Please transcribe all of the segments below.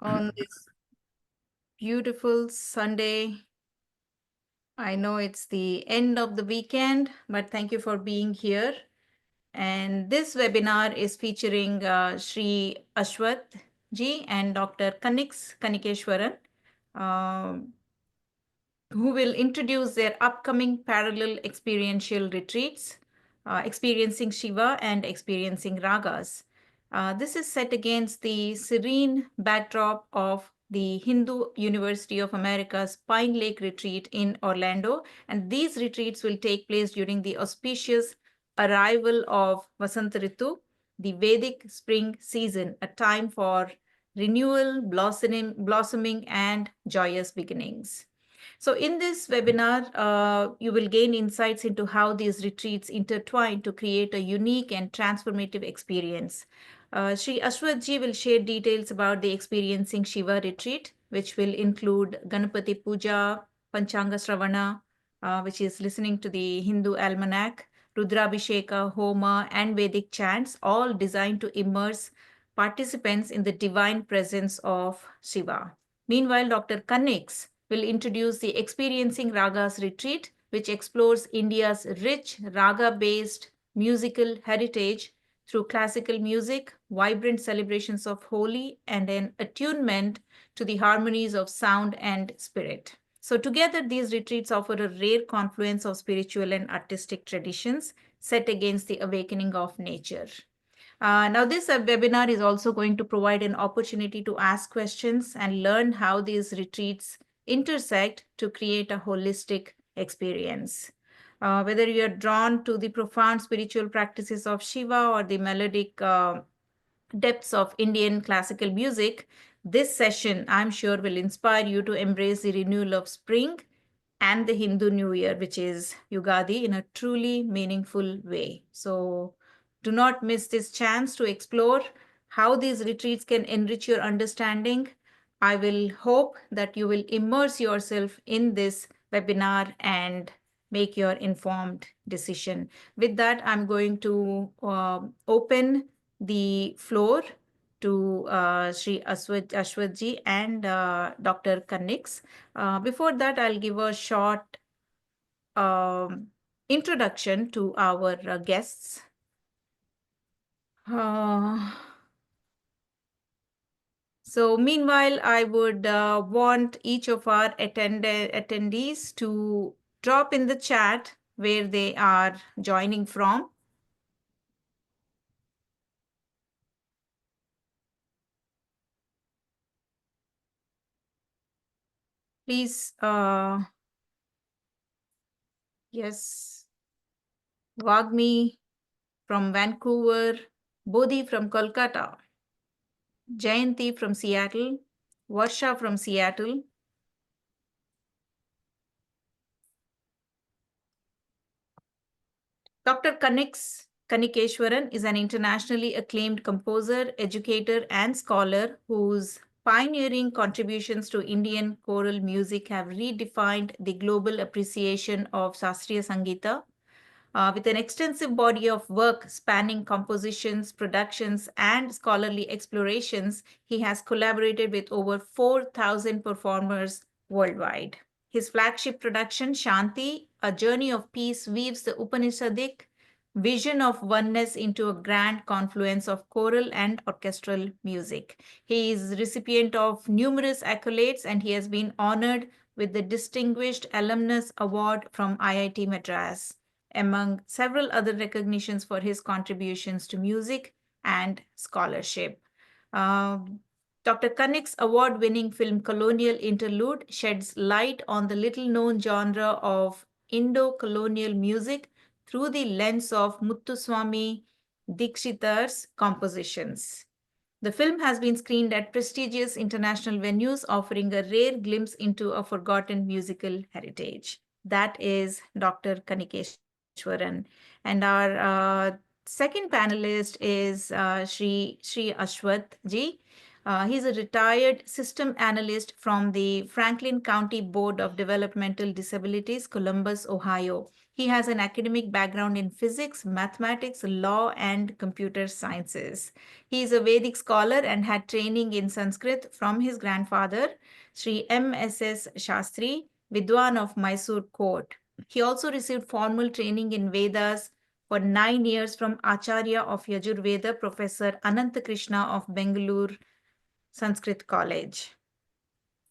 on this beautiful Sunday. I know it's the end of the weekend, but thank you for being here. And this webinar is featuring Shri Aswath G and Dr. Kanikeshwaran, um, who will introduce their upcoming parallel experiential retreats, Experiencing Shiva and Experiencing Ragas. This is set against the serene backdrop of the Hindu University of America's Pine Lake Retreat in Orlando. And these retreats will take place during the auspicious arrival of Vasant Ritu, the Vedic spring season, a time for renewal, blossoming, and joyous beginnings. So in this webinar, you will gain insights into how these retreats intertwine to create a unique and transformative experience. Shri Aswath Ji will share details about the Experiencing Shiva Retreat, which will include Ganapati Puja, Panchanga Sana, which is listening to the Hindu almanac, Rudrabhisheka, Homa, and Vedic chants, all designed to immerse participants in the divine presence of Shiva. Meanwhile, Dr. Kannix will introduce the Experiencing Ragas retreat, which explores India's rich raga-based musical heritage through classical music, vibrant celebrations of Holi, and an attunement to the harmonies of sound and spirit. So together, these retreats offer a rare confluence of spiritual and artistic traditions set against the awakening of nature. Now, this webinar is also going to provide an opportunity to ask questions and learn how these retreats intersect to create a holistic experience. Whether you are drawn to the profound spiritual practices of Shiva or the melodic depths of Indian classical music, this session, I'm sure, will inspire you to embrace the renewal of spring and the Hindu New Year, which is Yugadi, in a truly meaningful way. So do not miss this chance to explore how these retreats can enrich your understanding. I will hope that you will immerse yourself in this webinar and make your informed decision. With that, I'm going to open the floor to Shri Aswath Ji and Dr. Kannix. Before that, I'll give a short introduction to our guests. So meanwhile, I would want each of our attendees to drop in the chat where they are joining from. Please, yes, Wagmi from Vancouver, Bodhi from Kolkata, Jayanti from Seattle, Varsha from Seattle, Dr. Kanikeshwaran is an internationally acclaimed composer, educator, and scholar whose pioneering contributions to Indian choral music have redefined the global appreciation of Shastriya Sangita. With an extensive body of work spanning compositions, productions, and scholarly explorations, he has collaborated with over 4,000 performers worldwide. His flagship production, Shanti, A Journey of Peace, weaves the Upanishadic vision of oneness into a grand confluence of choral and orchestral music. He is recipient of numerous accolades and he has been honored with the Distinguished Alumnus Award from IIT Madras, among several other recognitions for his contributions to music and scholarship. Dr. Kannik's award-winning film Colonial Interlude sheds light on the little-known genre of Indo-colonial music through the lens of Muthuswamy Dikshitar's compositions. The film has been screened at prestigious international venues, offering a rare glimpse into a forgotten musical heritage. That is Dr. Kanikeshwaran. And our second panelist is Shri Aswath G. He's a retired system analyst from the Franklin County Board of Developmental Disabilities, Columbus, Ohio. He has an academic background in physics, mathematics, law, and computer sciences. He is a Vedic scholar and had training in Sanskrit from his grandfather, Sri M.S.S. Shastri, Vidwan of Mysore court. He also received formal training in Vedas for 9 years from Acharya of Yajurveda, Professor Ananta Krishna of Bangalore Sanskrit College.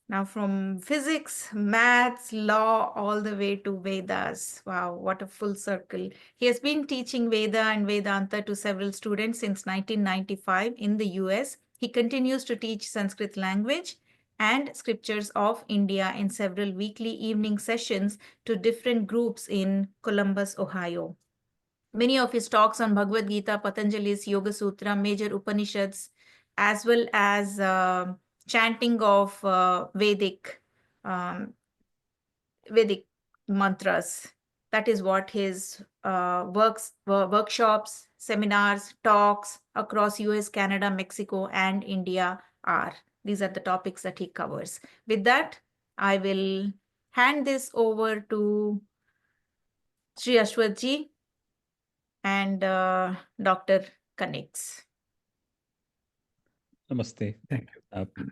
Now, from physics, maths, law, all the way to Vedas. Wow, what a full circle. He has been teaching Veda and Vedanta to several students since 1995 in the US. He continues to teach Sanskrit language and scriptures of India in several weekly evening sessions to different groups in Columbus, Ohio. Many of his talks on Bhagavad Gita, Patanjali's Yoga Sutra, major Upanishads, as well as chanting of um, Vedic mantras. That is what his workshops, seminars, talks across US, Canada, Mexico, and India are. These are the topics that he covers. With that, I will hand this over to Sri Aswath Ji and Dr. Connects. Namaste. Thank you.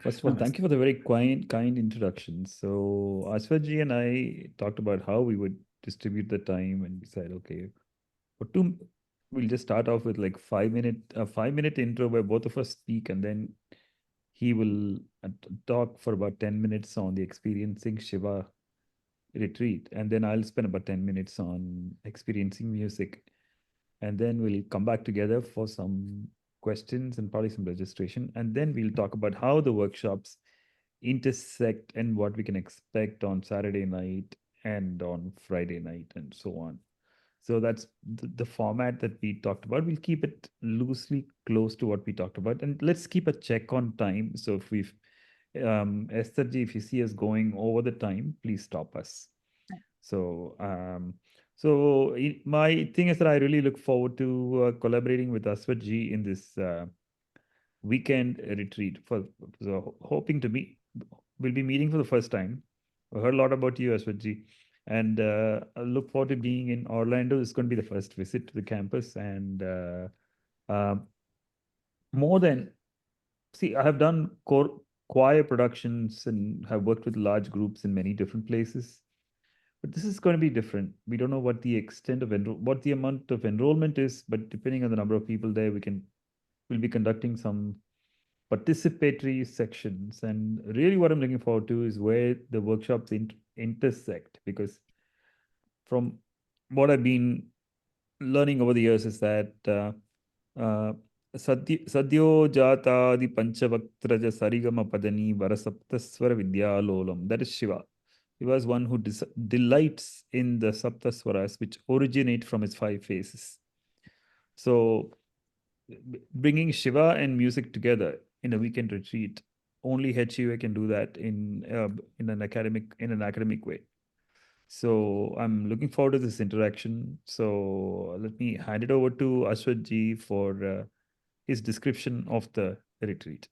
First of all, thank you for the very kind introduction. So Aswaji and I talked about how we would distribute the time, and we said, okay, we'll just start off with like 5 minute intro where both of us speak, and then he will talk for about 10 minutes on the Experiencing Shiva Retreat, and then I'll spend about 10 minutes on experiencing music, and then we'll come back together for some questions and probably some registration. And then we'll talk about how the workshops intersect and what we can expect on Saturday night and on Friday night and so on. So that's the format that we talked about. We'll keep it loosely close to what we talked about. And let's keep a check on time. So if we've, Esther Ji, if you see us going over the time, please stop us. So, my thing is that I really look forward to collaborating with Aswath Ji in this weekend retreat. So hoping to we'll be meeting for the first time. I heard a lot about you, Aswath Ji, and I look forward to being in Orlando. It's going to be the first visit to the campus, and I have done choir productions and have worked with large groups in many different places. But this is going to be different. We don't know what the extent of what the amount of enrollment is, but depending on the number of people there, we'll be conducting some participatory sections. And really what I'm looking forward to is where the workshops intersect, because from what I've been learning over the years is that Sadhyo Jata di Panchavaktraja Sarigama Padani Varasaptaswara Vidyalolam. That is Shiva. He was one who delights in the Saptaswaras, which originate from his 5 faces. So bringing Shiva and music together in a weekend retreat, only head Shiva can do that in an academic way. So I'm looking forward to this interaction. So let me hand it over to Aswath Ji for his description of the retreat.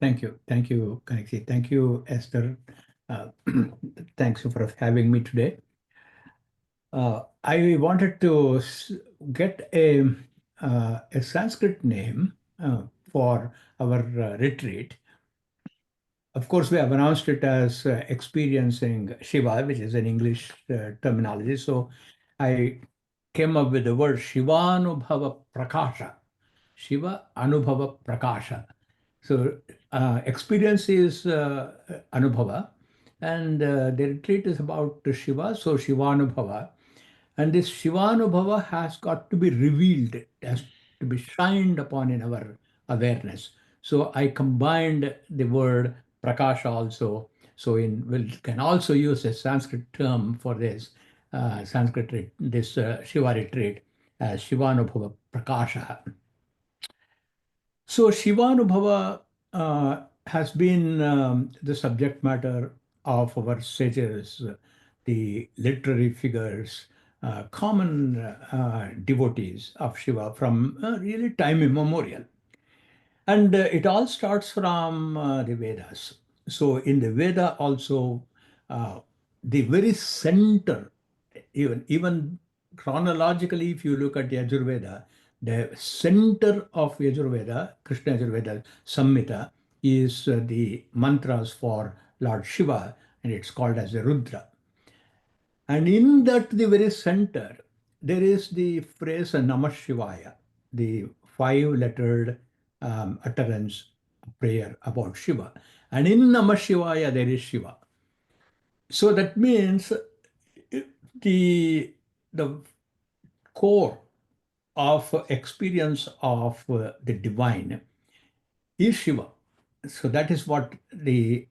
Thank you. Thank you, Kanexi. Thank you, Esther. Thanks for having me today. I wanted to get a Sanskrit name for our retreat. Of course, we have announced it as Experiencing Shiva, which is an English terminology. So I came up with the word Shivanubhava Prakasha. Shiva Anubhava Prakasha. So experience is Anubhava, and the retreat is about Shiva, so Shivanubhava. And this Shivanubhava has got to be revealed, it has to be shined upon in our awareness. So I combined the word Prakasha also. So we can also use a Sanskrit term for this Shiva retreat as Shivanubhava Prakasha. So Shivanubhava has been the subject matter of our sages, the literary figures, common devotees of Shiva from really time immemorial. And it all starts from the Vedas. So in the Veda also, the very center even chronologically, if you look at Yajurveda, the center of Yajurveda, Krishna Yajurveda Samhita, is the mantras for Lord Shiva, and it's called as the Rudra. And in that, the very center, there is the phrase Namah Shivaya, the five-lettered utterance prayer about Shiva. And in Namah Shivaya, there is Shiva. So that means the core of experience of the divine is Shiva. So that is what the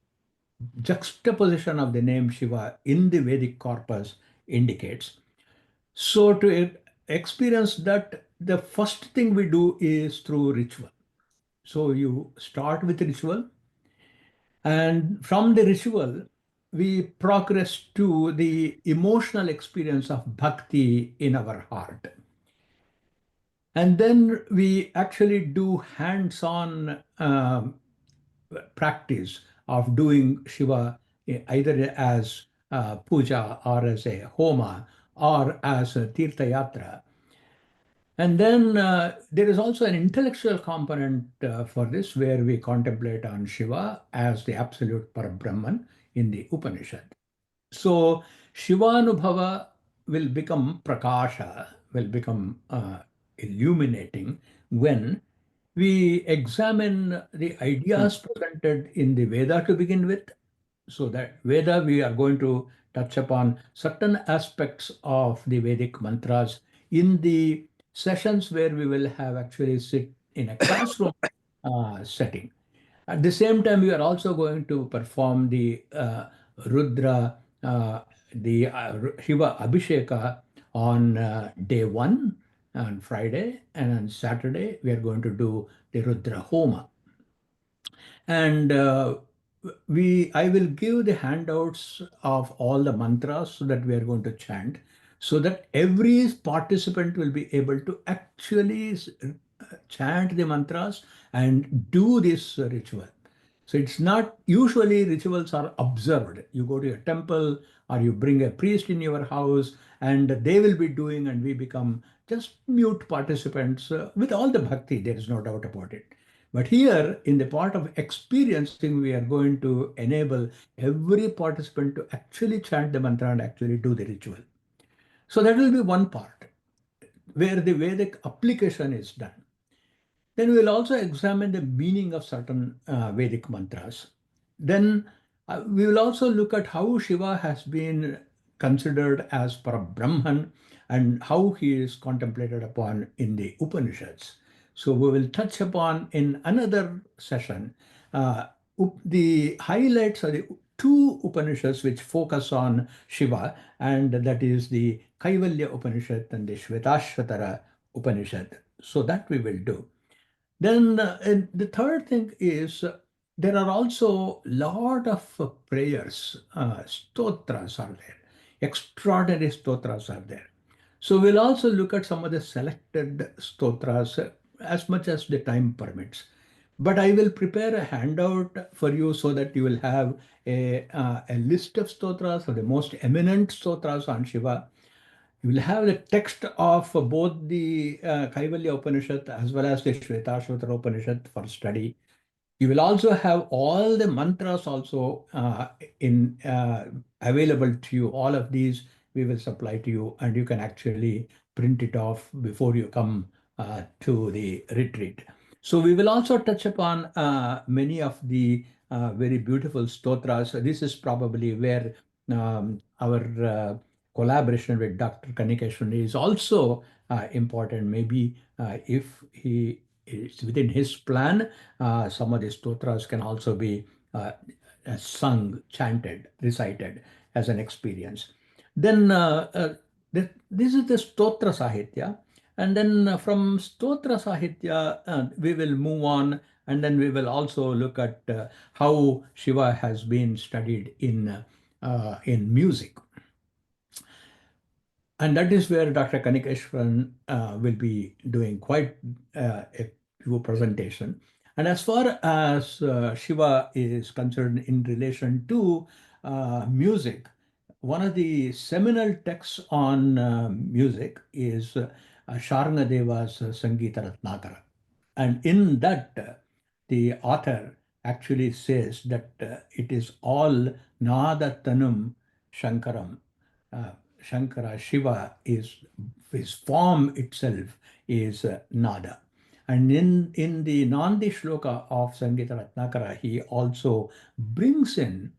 juxtaposition of the name Shiva in the Vedic corpus indicates. So to experience that, the first thing we do is through ritual. So you start with ritual, and from the ritual, we progress to the emotional experience of bhakti in our heart. And then we actually do hands-on practice of doing Shiva either as puja or as a homa or as a tirtha yatra. And then there is also an intellectual component for this, where we contemplate on Shiva as the absolute Parabrahman in the Upanishad. So Shivanubhava will become prakasha, will become illuminating when we examine the ideas presented in the Veda to begin with. So that Veda, we are going to touch upon certain aspects of the Vedic mantras in the sessions where we will have actually sit in a classroom setting. At the same time, we are also going to perform the Rudra, the Shiva Abhisheka on day 1 on Friday, and on Saturday we are going to do the Rudra Homa. And I will give the handouts of all the mantras that we are going to chant, so that every participant will be able to actually chant the mantras and do this ritual. So it's not, usually rituals are observed. You go to a temple or you bring a priest in your house and they will be doing, and we become just mute participants with all the bhakti, there is no doubt about it. But here in the part of experiencing, we are going to enable every participant to actually chant the mantra and actually do the ritual. So that will be one part where the Vedic application is done. Then we will also examine the meaning of certain Vedic mantras. Then we will also look at how Shiva has been considered as Parabrahman and how he is contemplated upon in the Upanishads. So we will touch upon in another session the highlights of the two Upanishads which focus on Shiva, and that is the Kaivalya Upanishad and the Shvetashvatara Upanishad. So that we will do. Then and the third thing is there are also lot of prayers, stotras are there, extraordinary stotras are there. So we'll also look at some of the selected stotras as much as the time permits. But I will prepare a handout for you so that you will have a list of stotras, or the most eminent stotras on Shiva. You will have the text of both the Kaivalya Upanishad as well as the Shvetashvatara Upanishad for study. You will also have all the mantras also in available to you. All of these we will supply to you, and you can actually print it off before you come to the retreat. So we will also touch upon many of the very beautiful stotras. This is probably where our collaboration with Dr. Kanikeshwan is also important. Maybe if he is within his plan, some of the stotras can also be sung, chanted, recited as an experience. Then this is the stotra sahitya. And then from stotra sahitya, we will move on, and then we will also look at how Shiva has been studied in music. And that is where Dr. Kanikeshwaran will be doing quite a few presentation. And as far as Shiva is concerned in relation to music, one of the seminal texts on music is Sharnadeva's Sangeeta Ratnakara. And in that, the author actually says that it is all Nada Tanum Shankaram. Shankara, Shiva, is his form itself is Nada. And in the Nandi Shloka of Sangeeta Ratnakara, he also brings in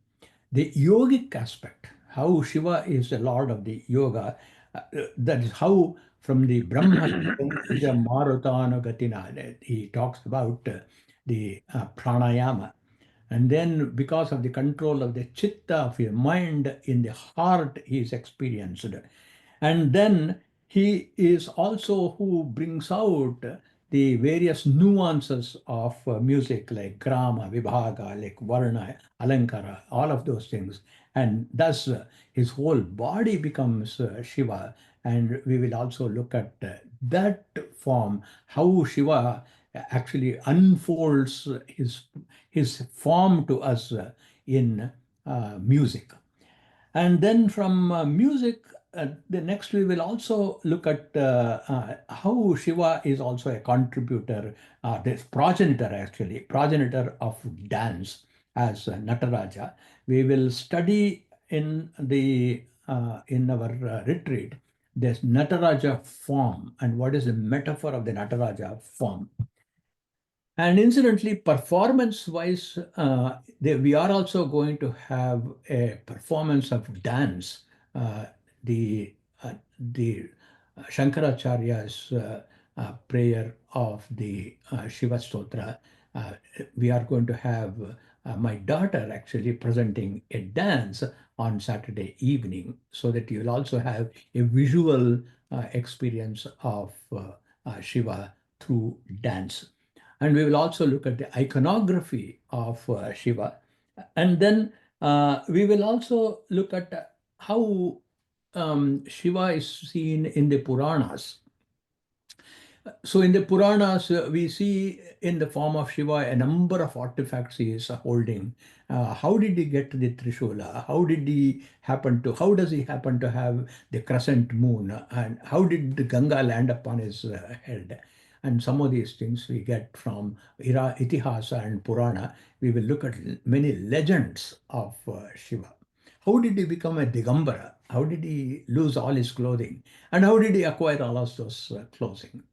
the yogic aspect, how Shiva is the lord of the yoga. That is how from the Brahma Marutana Gatina, he talks about the pranayama. And then because of the control of the chitta, of your mind in the heart, he is experienced. And then he is also who brings out the various nuances of music like grama, vibhaga, like varna, alankara, all of those things. And thus his whole body becomes Shiva. And we will also look at that form, how Shiva actually unfolds his form to us in music. And then from music, the next we will also look at how Shiva is also a contributor, this progenitor actually, progenitor of dance as Nataraja. We will study in our retreat this Nataraja form and what is the metaphor of the Nataraja form. And incidentally, performance-wise, we are also going to have a performance of dance. The Shankaracharya's prayer of the Shiva Stotra. We are going to have my daughter actually presenting a dance on Saturday evening, so that you will also have a visual experience of Shiva through dance. And we will also look at the iconography of Shiva. And then we will also look at how Shiva is seen in the Puranas. So in the Puranas, we see in the form of Shiva a number of artifacts he is holding. How did he get the Trishula? How does he happen to have the crescent moon? And how did the Ganga land upon his head? And some of these things we get from Itihasa and Purana. We will look at many legends of Shiva. How did he become a Digambara? How did he lose all his clothing? And how did he acquire all of those clothing?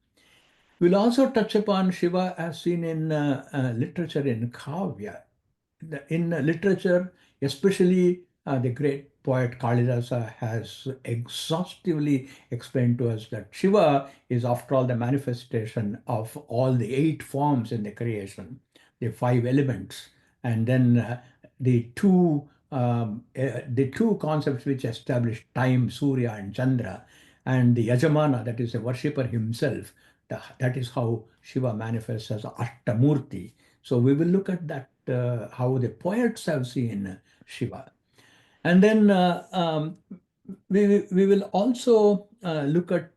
We'll also touch upon Shiva as seen in literature in Kavya. In literature, especially the great poet Kalidasa has exhaustively explained to us that Shiva is, after all, the manifestation of all the 8 forms in the creation, the 5 elements, and then the two concepts which establish time, Surya and Chandra, and the Yajamana, that is the worshipper himself. That is how Shiva manifests as Ashtamurti. So we will look at that, how the poets have seen Shiva. And then we will also look at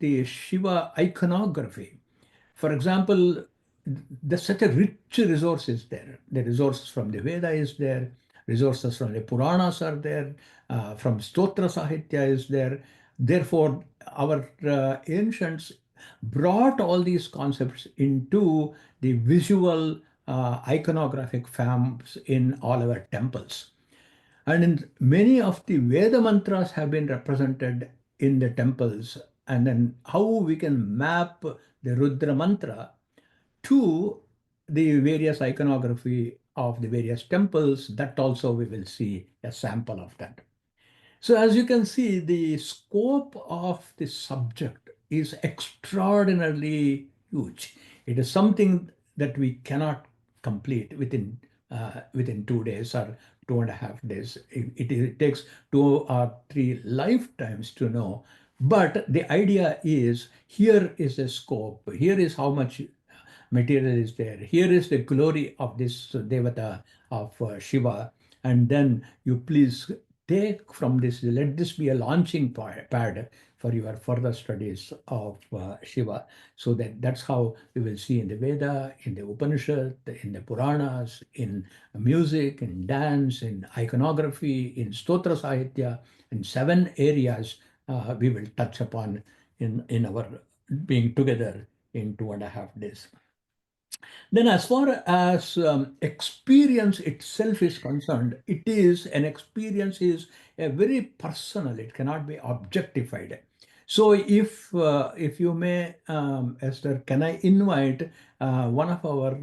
the Shiva iconography. For example, there's such a rich resource is there. The resources from the Veda is there, resources from the Puranas are there, from Stotra Sahitya is there. Therefore, our ancients brought all these concepts into the visual iconographic forms in all our temples. And in many of the Veda mantras have been represented in the temples. And then how we can map the Rudra mantra to the various iconography of the various temples, that also we will see a sample of that. So as you can see, the scope of the subject is extraordinarily huge. It is something that we cannot complete within 2 days or 2.5 days. It takes 2 or 3 lifetimes to know. But the idea is, here is the scope. Here is how much material is there. Here is the glory of this Devata of Shiva. And then you please take from this, let this be a launching pad for your further studies of Shiva. So that's how we will see in the Veda, in the Upanishad, in the Puranas, in music, in dance, in iconography, in Stotra Sahitya, in 7 areas we will touch upon in our being together in 2.5 days. Then, as far as experience itself is concerned, it is an experience is a very personal. It cannot be objectified. So, if you may, Esther, can I invite one of our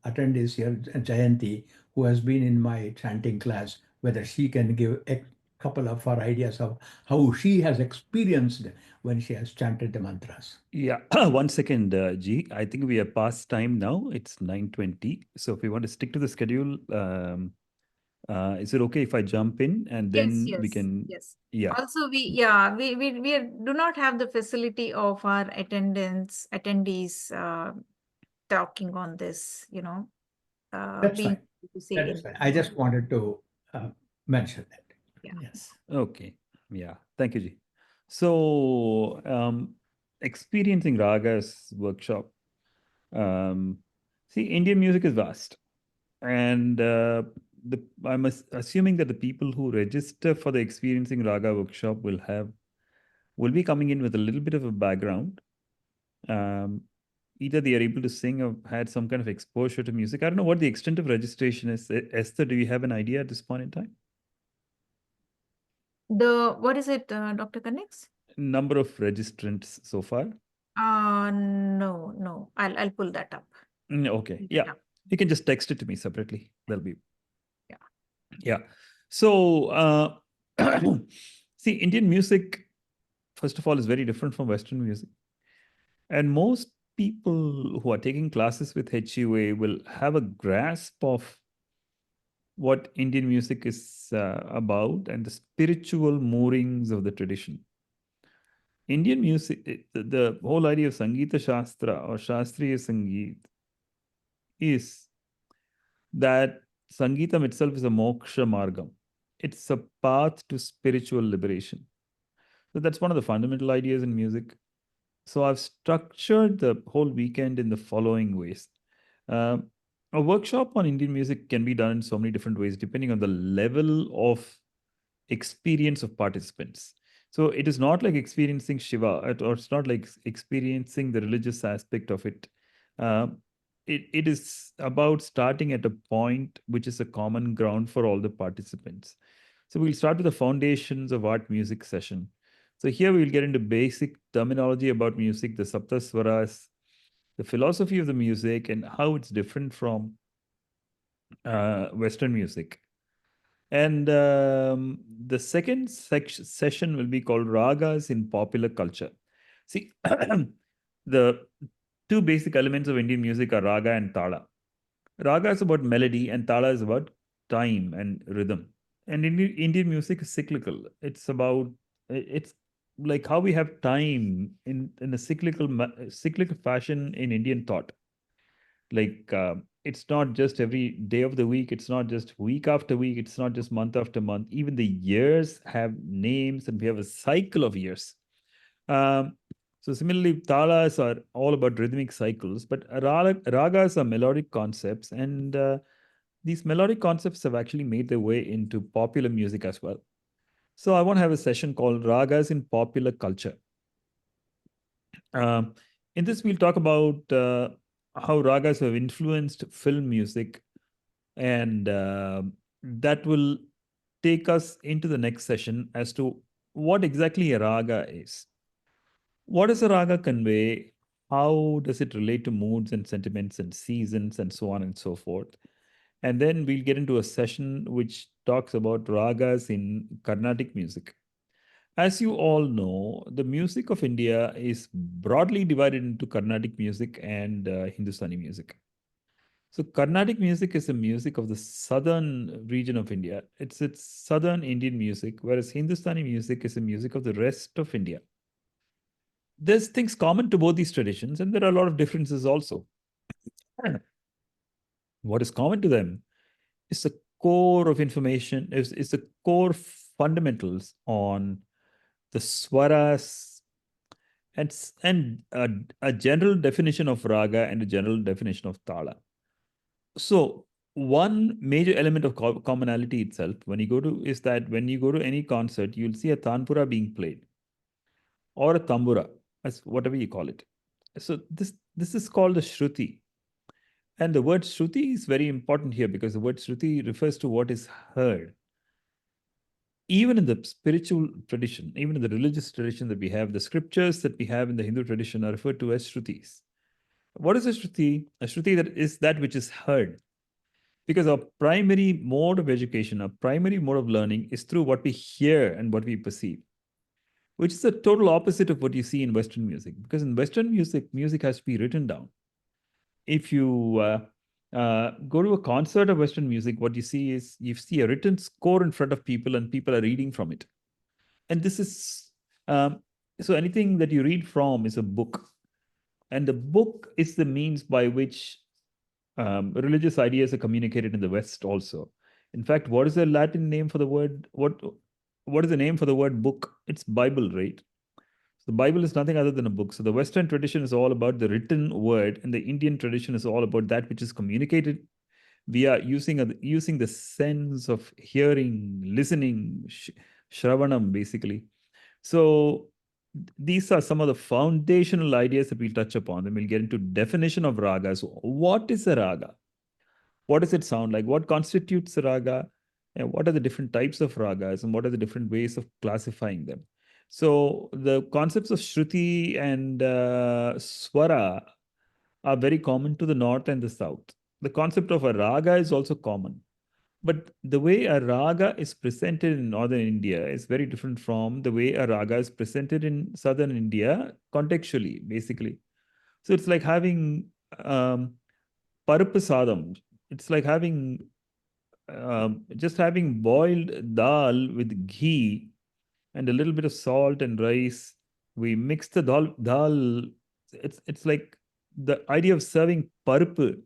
attendees here, Jayanti, who has been in my chanting class, whether she can give a couple of her ideas of how she has experienced when she has chanted the mantras. Yeah, 1 second, G. I think we are past time now. It's 9:20. So if we want to stick to the schedule, is it okay if I jump in and Yes, then we yes, can? yes. Yeah, Also, we do not have the facility of our attendees talking on this, That's being fine. able to say That is fine. I just wanted to mention that. yeah. Yes. okay. Yeah, thank you, G. So, experiencing ragas workshop. See, Indian music is vast, and I'm assuming that the people who register for the experiencing raga workshop will be coming in with a little bit of a background. Either they are able to sing or had some kind of exposure to music. I don't know what the extent of registration is. Esther, do you have an idea at this point in time? What is it, Dr. Connix? Number of registrants so far? No. I'll pull that up. Okay, yeah. You can just text it to me separately. That'll be Yeah. yeah. So see, Indian music, first of all, is very different from Western music. And most people who are taking classes with HUA will have a grasp of what Indian music is about and the spiritual moorings of the tradition. Indian music, the whole idea of Sangeeta Shastra or Shastriya Sangeet is that Sangeetam itself is a moksha margam. It's a path to spiritual liberation. So that's one of the fundamental ideas in music. So I've structured the whole weekend in the following ways. Um, a workshop on Indian music can be done in so many different ways, depending on the level of experience of participants. So it is not like experiencing Shiva, or it's not like experiencing the religious aspect of it. It is about starting at a point which is a common ground for all the participants. So we'll start with the foundations of art music session. So here we'll get into basic terminology about music, the saptaswaras, the philosophy of the music, and how it's different from Western music. And the second session will be called Ragas in Popular Culture. See, the two basic elements of Indian music are raga and tala. Raga is about melody, and tala is about time and rhythm. And Indian music is cyclical. It's like how we have time in a cyclical fashion in Indian thought. Like it's not just every day of the week, it's not just week after week, it's not just month after month. Even the years have names, and we have a cycle of years. So similarly, talas are all about rhythmic cycles, but ragas are melodic concepts, and these melodic concepts have actually made their way into popular music as well. So I want to have a session called Ragas in Popular Culture. Um, in this, we'll talk about how ragas have influenced film music, and that will take us into the next session as to what exactly a raga is. What does a raga convey? How does it relate to moods and sentiments and seasons and so on and so forth? And then we'll get into a session which talks about ragas in Carnatic music. As you all know, the music of India is broadly divided into Carnatic music and Hindustani music. So Carnatic music is the music of the southern region of India. It's southern Indian music, whereas Hindustani music is the music of the rest of India. There's things common to both these traditions, and there are a lot of differences also. What is common to them is the core of information, is the core fundamentals on the swaras, and a general definition of raga and a general definition of tala. So one major element of commonality itself is that when you go to any concert, you'll see a tanpura being played or a tambura, as whatever you call it. So this is called the shruti. And the word shruti is very important here because the word shruti refers to what is heard. Even in the spiritual tradition, even in the religious tradition that we have, the scriptures that we have in the Hindu tradition are referred to as shrutis. What is a shruti? A shruti that is that which is heard. Because our primary mode of education, our primary mode of learning is through what we hear and what we perceive, which is the total opposite of what you see in Western music. Because in Western music, music has to be written down. If you go to a concert of Western music, what you see is you see a written score in front of people and people are reading from it. And this is, so anything that you read from is a book. And the book is the means by which religious ideas are communicated in the West also. In fact, what is the Latin name for the word? What is the name for the word book? It's Bible, right? So the Bible is nothing other than a book. So the Western tradition is all about the written word, and the Indian tradition is all about that which is communicated via using the sense of hearing, listening, shravanam, basically. So these are some of the foundational ideas that we'll touch upon. Then we'll get into definition of raga. So what is a raga? What does it sound like? What constitutes a raga? And what are the different types of ragas? And what are the different ways of classifying them? So the concepts of shruti and swara are very common to the north and the south. The concept of a raga is also common. But the way a raga is presented in northern India is very different from the way a raga is presented in southern India contextually, basically. So it's like having paruppu sadam. It's like having just having boiled dal with ghee and a little bit of salt and rice. We mix the dal. It's like the idea of serving paruppu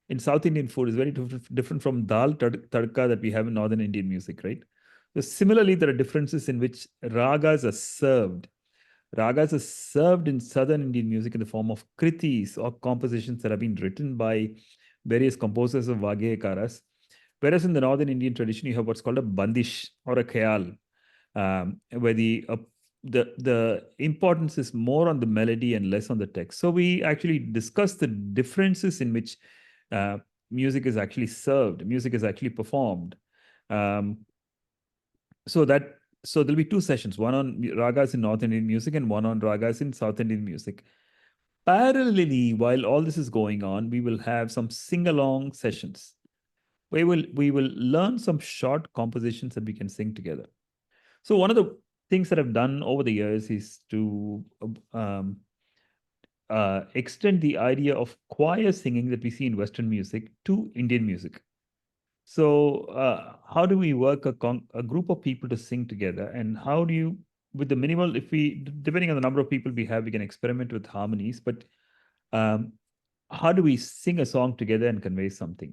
in South Indian food is very different from dal tadka that we have in Northern Indian music, right? So similarly, there are differences in which ragas are served. Ragas are served in Southern Indian music in the form of kritis or compositions that have been written by various composers of Vageyakaras. Whereas in the Northern Indian tradition, you have what's called a bandish or a khayal, where the importance is more on the melody and less on the text. So we actually discuss the differences in which music is actually served, music is actually performed. So there'll be two sessions, one on ragas in North Indian music and one on ragas in South Indian music. Parallelly, while all this is going on, we will have some sing-along sessions. We will learn some short compositions that we can sing together. So one of the things that I've done over the years is to extend the idea of choir singing that we see in Western music to Indian music. So how do we work a group of people to sing together, and how do you, with the minimal, depending on the number of people we have, we can experiment with harmonies, but how do we sing a song together and convey something?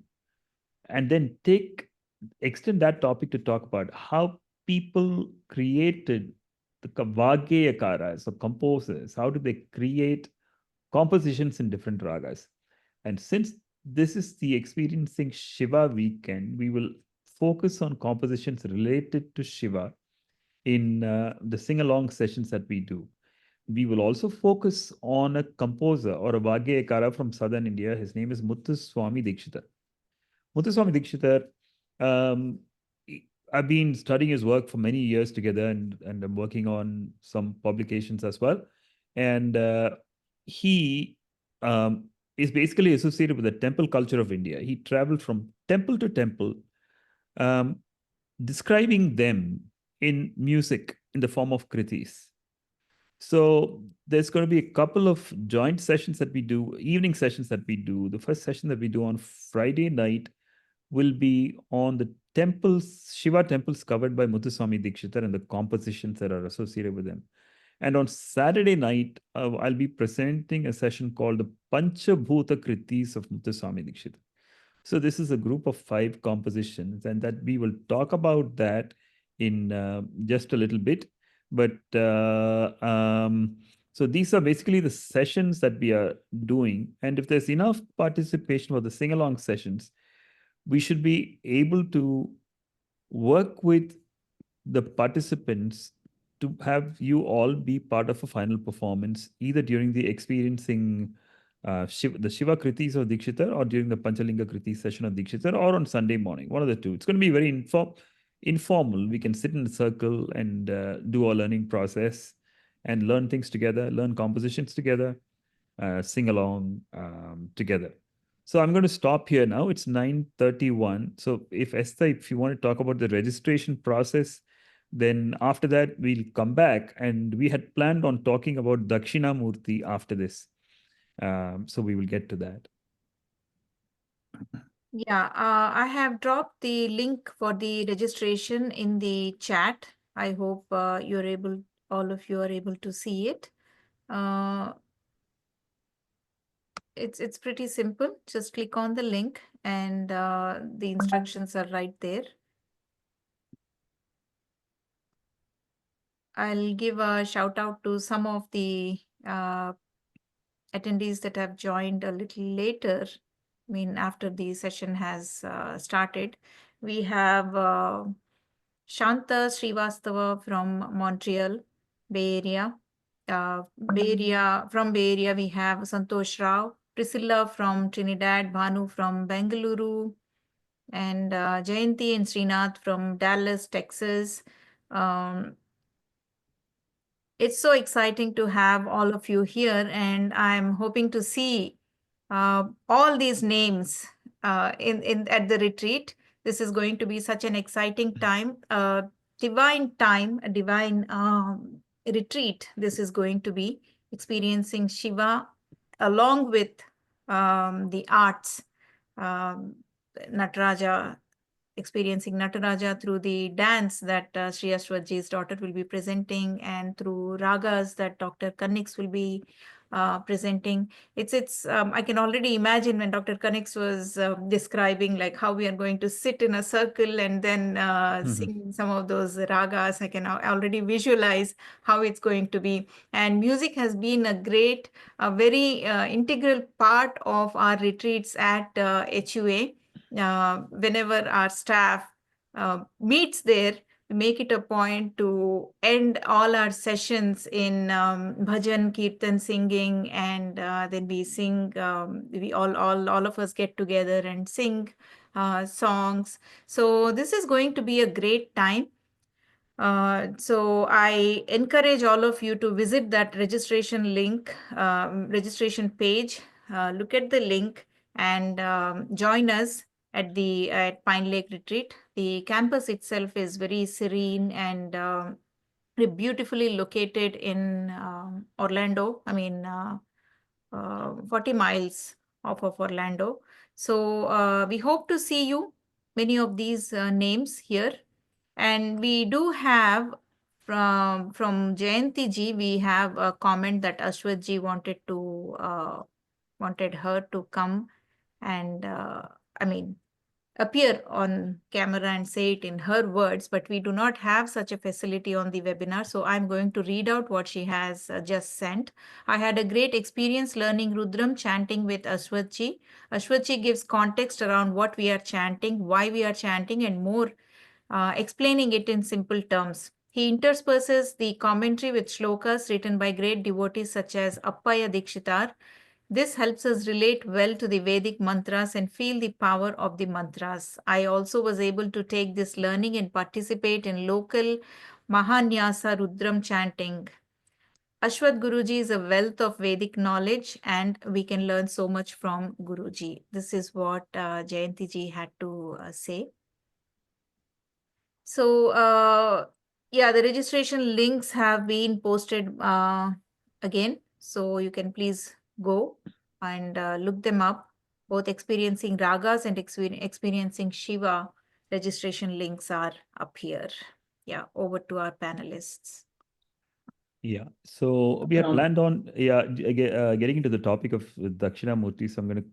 And then extend that topic to talk about how people created the Vageyakaras or composers. How do they create compositions in different ragas? And since this is the Experiencing Shiva weekend, we will focus on compositions related to Shiva in the sing-along sessions that we do. We will also focus on a composer or a Vageyakara from southern India. His name is Muthuswami Dikshitar. Muthuswami Dikshitar, I've been studying his work for many years together, and I'm working on some publications as well. And he is basically associated with the temple culture of India. He traveled from temple to temple, describing them in music in the form of kritis. So there's going to be a couple of joint sessions that we do, evening sessions that we do. The first session that we do on Friday night will be on the temples, Shiva temples covered by Muthuswami Dikshitar and the compositions that are associated with them. And on Saturday night, I'll be presenting a session called the Panchabhuta Kritis of Muthuswami Dikshitar. So this is a group of 5 compositions, and that we will talk about that in just a little bit. But so these are basically the sessions that we are doing. And if there's enough participation for the sing along sessions, we should be able to work with the participants to have you all be part of a final performance, either during the experiencing the Shiva Kritis of Dikshitar or during the Panchalinga Kriti session of Dikshitar or on Sunday morning, one of the two. It's going to be very informal. We can sit in a circle and do our learning process and learn things together, learn compositions together, sing along together. So I'm going to stop here now. It's 9:31. So if Esther, if you want to talk about the registration process, then after that we'll come back. And we had planned on talking about Dakshinamurti after this. So we will get to that. Yeah, I have dropped the link for the registration in the chat. I hope all of you are able to see it. It's pretty simple. Just click on the link and the instructions are right there. I'll give a shout out to some of the attendees that have joined a little later. I mean, after the session has started. We have Shanta Srivastava from Montreal, Bay Area. From Bay Area, we have Santosh Rao, Priscilla from Trinidad, Bhanu from Bengaluru, and Jayanti and Srinath from Dallas, Texas. It's so exciting to have all of you here, and I'm hoping to see all these names in at the retreat. This is going to be such an exciting time, time, a divine retreat. This is going to be experiencing Shiva along with the arts, Nataraja, experiencing Nataraja through the dance that Sri Aswath G's daughter will be presenting, and through ragas that Dr. Kannix will be presenting. I can already imagine when Dr. Kannix was describing like how we are going to sit in a circle and then sing some of those ragas. I can already visualize how it's going to be. And music has been a very integral part of our retreats at HUA. Whenever our staff meets there, we make it a point to end all our sessions in bhajan, kirtan, singing, and then we sing. We all of us get together and sing songs. So this is going to be a great time. So I encourage all of you to visit that registration link, registration page. Look at the link and join us at Pine Lake Retreat. The campus itself is very serene and beautifully located in Orlando. 40 miles off of Orlando. So we hope to see you, many of these names here. And we do have from Jayanti ji, we have a comment that Ashwath ji wanted her to come and appear on camera and say it in her words, but we do not have such a facility on the webinar. So I'm going to read out what she has just sent. I had a great experience learning Rudram chanting with Ashwath ji. Ashwath ji gives context around what we are chanting, why we are chanting, and more, explaining it in simple terms. He intersperses the commentary with shlokas written by great devotees such as Appaya Dikshitar. This helps us relate well to the Vedic mantras and feel the power of the mantras. I also was able to take this learning and participate in local Mahanyasa Rudram chanting. Ashwath Guruji is a wealth of Vedic knowledge, and we can learn so much from Guruji. This is what Jayanti ji had to say. So, yeah, the registration links have been posted again. So you can please go and look them up. Both Experiencing Ragas and Experiencing Shiva registration links are up here. Yeah, over to our panelists. Yeah, so we had planned on getting into the topic of Dakshinamurti. So I'm going to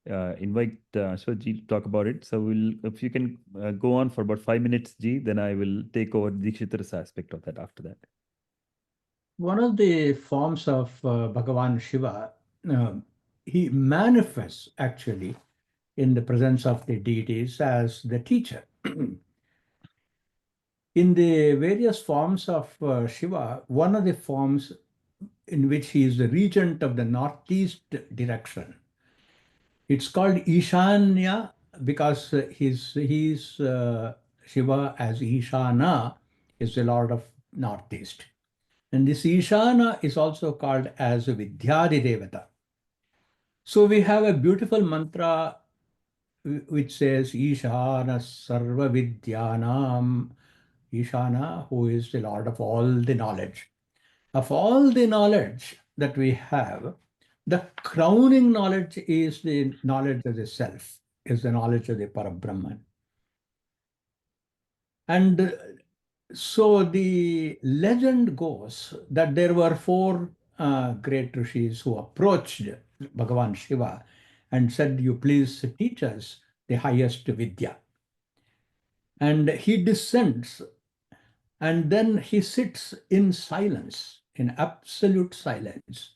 invite Aswath Ji to talk about it. So if you can go on for about 5 minutes, Ji, then I will take over Dikshitar's aspect of that after that. One of the forms of Bhagavan Shiva, uh, he manifests actually in the presence of the deities as the teacher. In the various forms of Shiva, one of the forms in which he is the regent of the northeast direction, it's called Ishanya because he's Shiva as Ishana is the lord of northeast. And this Ishana is also called as Vidyadi Devata. So we have a beautiful mantra which says Ishana Sarva Vidyanam. Ishana, who is the Lord of all the knowledge. Of all the knowledge that we have, the crowning knowledge is the knowledge of the self, is the knowledge of the Parabrahman. And so the legend goes that there were four great rishis who approached Bhagavan Shiva and said, "You please teach us the highest Vidya." And he descends and then he sits in silence, in absolute silence.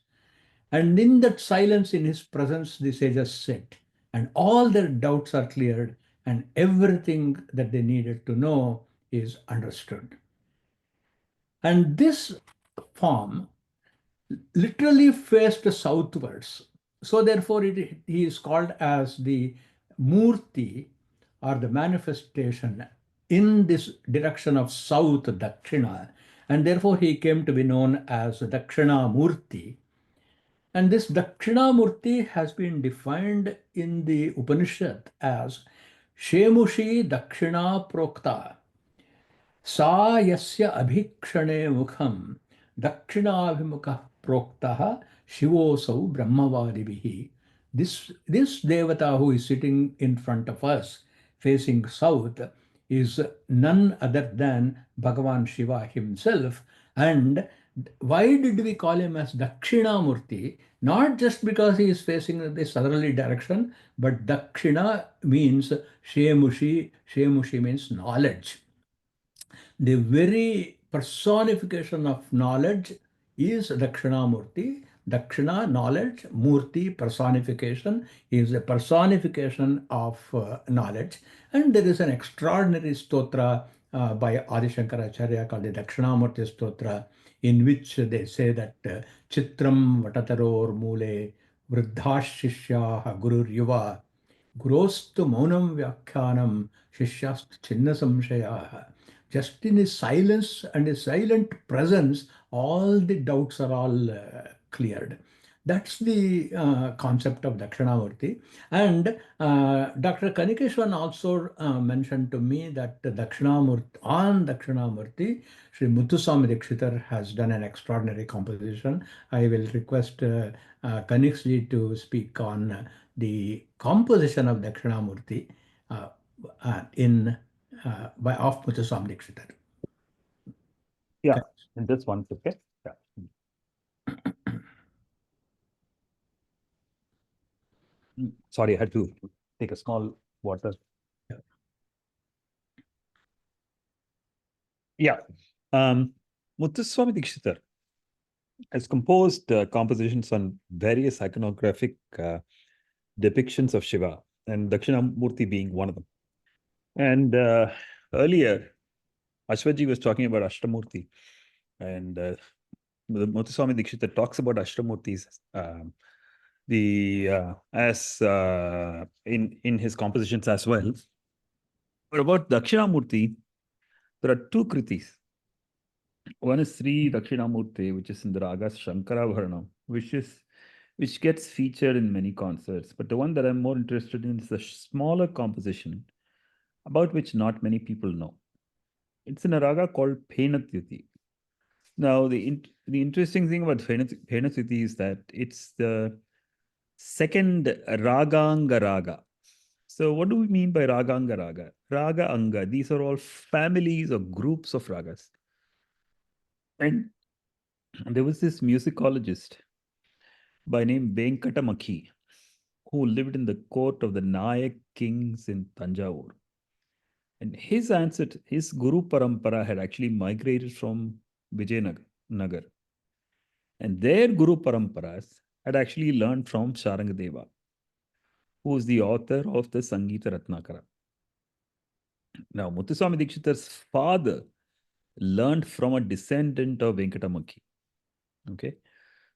And in that silence, in his presence, the sages sit, and all their doubts are cleared, and everything that they needed to know is understood. And this form literally faced southwards. So therefore, he is called as the Murti or the manifestation in this direction of south, Dakshina. And therefore, he came to be known as Dakshina Murti. And this Dakshinamurti has been defined in the Upanishad as Shemushi Dakshina Prokta. Sa yasya abhikshane mukham Dakshinabhimukha Proktaha Shivosau Brahmavadibihi. This Devata who is sitting in front of us, facing south, is none other than Bhagavan Shiva himself. And why did we call him as Dakshinamurti? Not just because he is facing the southerly direction, but Dakshina means Shemushi. Shemushi means knowledge. The very personification of knowledge is Dakshinamurti. Dakshina, knowledge, Murti, personification, is a personification of knowledge. And there is an extraordinary stotra by Adi Shankaracharya called the Dakshinamurti Stotra, in which they say that Chitram Vatataror Mule Vruddhashishya Gurur Yuva Gurostu Maunam Vyakhyanam Shishyastu Chinna Samshayaha. Just in his silence and his silent presence, all the doubts are all cleared. That's the concept of Dakshinamurti. And Dr. Kanikeshwan also mentioned to me that on Dakshinamurti, Sri Muthuswami Dikshitar has done an extraordinary composition. I will request Kanikshji to speak on the composition of Dakshinamurti by of Muthuswami Dikshitar. Yeah, and just one second. Yeah. Sorry, I had to take a small water. Yeah. Muthuswami Dikshitar has composed compositions on various iconographic depictions of Shiva, and Dakshinamurti being one of them. And earlier, Aswath Ji was talking about Ashtamurti, and Muthuswami Dikshitar talks about Ashtamurtis as in his compositions as well. But about Dakshinamurti, there are two kritis. One is Sri Dakshinamurti, which is in the Ragas Shankara Bharanam, which gets featured in many concerts. But the one that I'm more interested in is a smaller composition about which not many people know. It's in a raga called Penatyuti. Now, the interesting thing about Penatyuti is that it's the second Raganga Raga. So what do we mean by Raganga Raga? Raga Anga, these are all families or groups of ragas. And there was this musicologist by name Venkatamakhi, who lived in the court of the Nayak kings in Tanjavur. And his ancestor, his Guru Parampara had actually migrated from Vijayanagar. And their Guru Paramparas had actually learned from Sharangadeva, who is the author of the Sangeeta Ratnakara. Now, Muthuswami Dikshitar's father learned from a descendant of Venkatamukhi. Okay.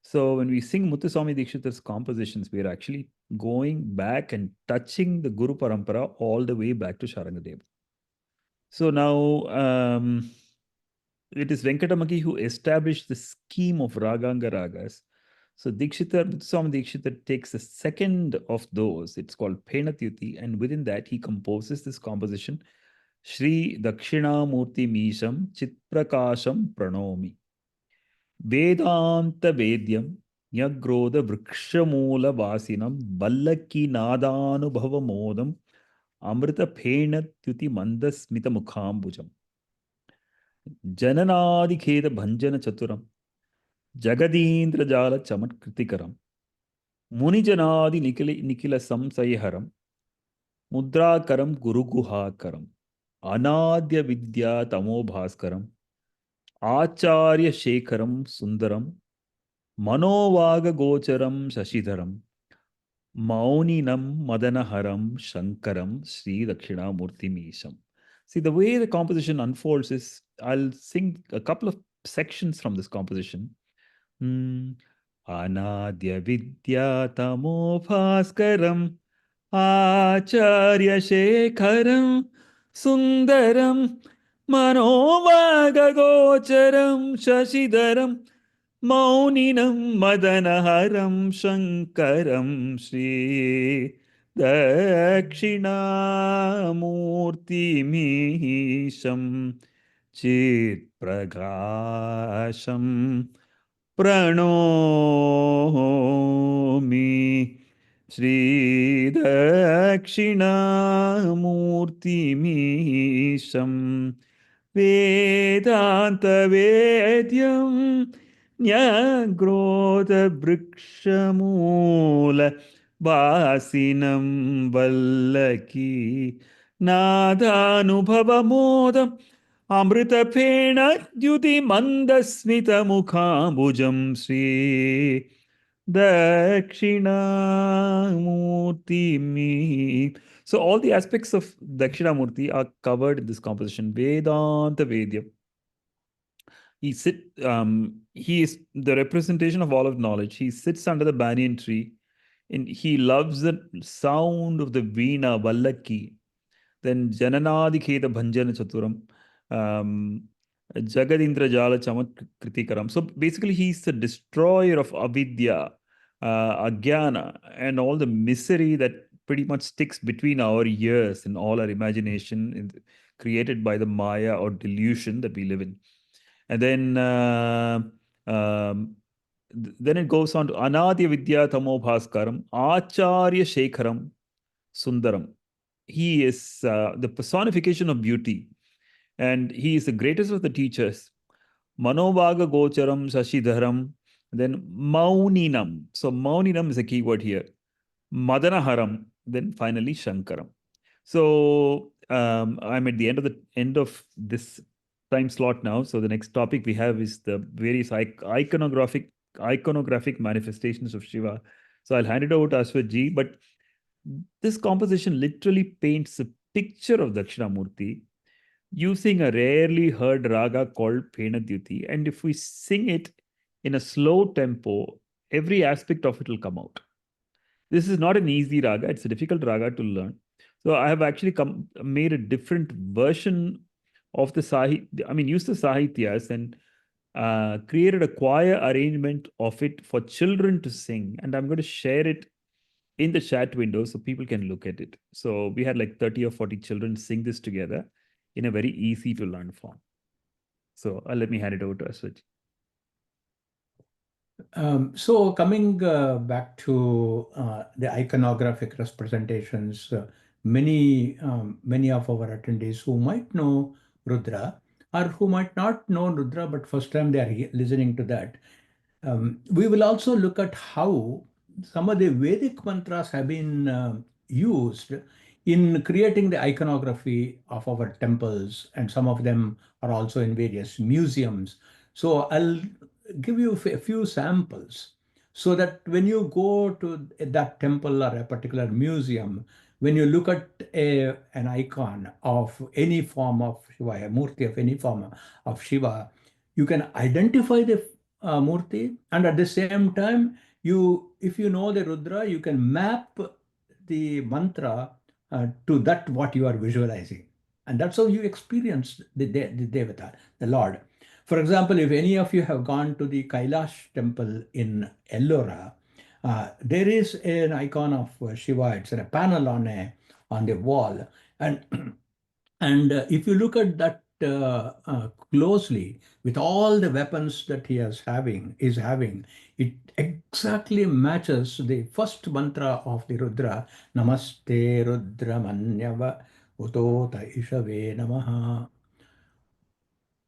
So when we sing Muthuswami Dikshitar's compositions, we are actually going back and touching the Guru Parampara all the way back to Sharangadeva. So now it is Venkatamukhi who established the scheme of Raganga Ragas. So Muthuswami Dikshitar takes the second of those. It's called Penatyuti, and within that he composes this composition, Shri Dakshinamurti Misham Chitprakasham Pranomi. Vedanta Vedyam Nyagrodha Vrikshamula Vasinam Ballaki Nadanubhava Modam Amrita Penatyuti Mandasmita Mukhambujam. Jananadi Kheda Bhanjana Chaturam Jagadindra Jala Chamat Kritikaram Munijanadi Nikila Samsayaharam Mudrakaram Guruguhakaram Anadya Vidya Tamo Bhaskaram Acharya Shekaram Sundaram Manovaga Gocharam Shashidharam Mauninam Madanaharam Shankaram Sri Dakshinamurti Misham. See, the way the composition unfolds is, I'll sing a couple of sections from this composition. Anadya Vidya Tamo Bhaskaram Acharya Shekaram Sundaram Manovaga Gocharam Shashidharam Mauninam Madanaharam Shankaram Sri Dakshinamurti Misham Chit Pragasham Pranomi Sri Dakshinamurti Misham Vedanta Vedyam Nyagrodha Vrikshamula Vasinam Vallaki Nadanubhava Modam Amrita Pena Dyuti Mandasmita Mukhambujam Sri Dakshinamurti Mi. So all the aspects of Dakshinamurti are covered in this composition. Vedanta Vedya. He is the representation of all of knowledge. He sits under the banyan tree and he loves the sound of the veena, vallaki. Then Jananadi Kheda Bhanjana Chaturam. Jagadindra Jala Chamat Kritikaram. So basically, he's the destroyer of avidya, agyana, and all the misery that pretty much sticks between our ears and all our imagination created by the maya or delusion that we live in. And then it goes on to Anadya Vidya Tamo Bhaskaram, Acharya Shekaram Sundaram. He is the personification of beauty, and he is the greatest of the teachers. Manovaga Gocharam Shashidharam, then Mauninam. So Mauninam is a key word here. Madanaharam, then finally Shankaram. So I'm at the end of this time slot now. So the next topic we have is the various iconographic manifestations of Shiva. So I'll hand it over to Aswath G. But this composition literally paints a picture of Dakshinamurti using a rarely heard raga called Penadyuti. And if we sing it in a slow tempo, every aspect of it will come out. This is not an easy raga. It's a difficult raga to learn. So I have actually made a different version of the used the sahityas and created a choir arrangement of it for children to sing. And I'm going to share it in the chat window so people can look at it. So we had like 30 or 40 children sing this together in a very easy to learn form. So let me hand it over to Aswath. So coming back to the iconographic representations, many of our attendees who might know Rudra or who might not know Rudra, but first time they are listening to that, we will also look at how some of the Vedic mantras have been used in creating the iconography of our temples, and some of them are also in various museums. So I'll give you a few samples so that when you go to that temple or a particular museum, when you look at an icon of any form of Shiva, a murti of any form of Shiva, you can identify the murti, and at the same time, if you know the Rudra, you can map the mantra to that what you are visualizing. And that's how you experience the Devata, the Lord. For example, if any of you have gone to the Kailash temple in Ellora, there is an icon of Shiva. It's a panel on the wall, and and if you look at that closely, with all the weapons that he is having, it exactly matches the first mantra of the Rudra, Namaste Rudra Manyava Utota Ishave Namaha.